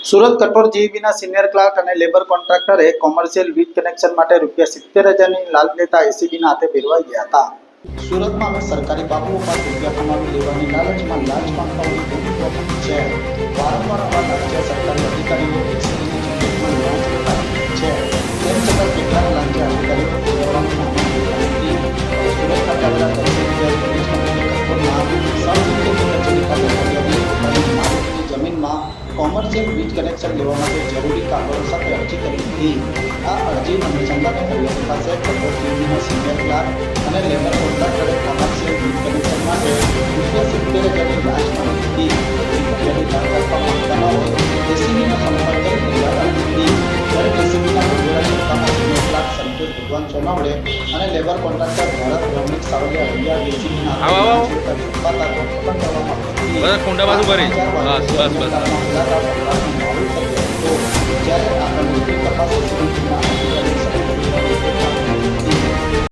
સુરત કઠોર જીઈબીના senior clerk અને labour કોન્ટ્રાક્ટરે commercial વીજ કનેક્શન માટે ₹70,000ની લાંચ લેતા એસીબીના હાથે ભેરવાઈ ગયા હતા. સુરતમાં હવે સરકારી બાબુઓ પાસે રૂપિયા કમાવી લેવાની લાલચમાં લાંચ માંગતાઓની ધૂમ વધી છે. વારંવાર આવા લાંચિયા સરકારી અધિકારીઓ એસીબીની ઝુંબેશમાં લાંચ લેતા છે. તેમ છતાં કેટલાક લાંચિયા અધિકારીઓ પકડવામાં આવ્યા નથી. સુરત ખાતે આવેલા તહસીલ કચેરી પાસે ફરિયાદી માલિકીની જમીનમાં કોમર્શિયલ વીજ કનેક્શન લેવા માટે જરૂરી કાગળો સાથે અરજી કરી હતી. આ અરજી અનુસંધાને ફરિયાદી પાસે કઠોર જીઈબીના સિનિયર ક્લાર્ક અને લેબર કોન્ટ્રાક્ટરે કોમર્શિયલ વીજ કનેક્શન માટે ₹70,000ની લાંચ માંગી હતી. ફરિયાદી લાંચ આપવા માંગતા ન હોય એસીબીનો સંપર્ક કરી ફરિયાદ હતી. ત્યારે એસીબીના વડોદરા શાખાના સિનિયર ક્લાર્ક સંતોષ ભગવાન સોનાવડે અને લેબર કોન્ટ્રાક્ટર ભરત રમણીક સાવલિયા હરિયા એસીબીના કરવામાં આવી હતી. બસ કુંડા બાજુ ભરી બસ બસ બસ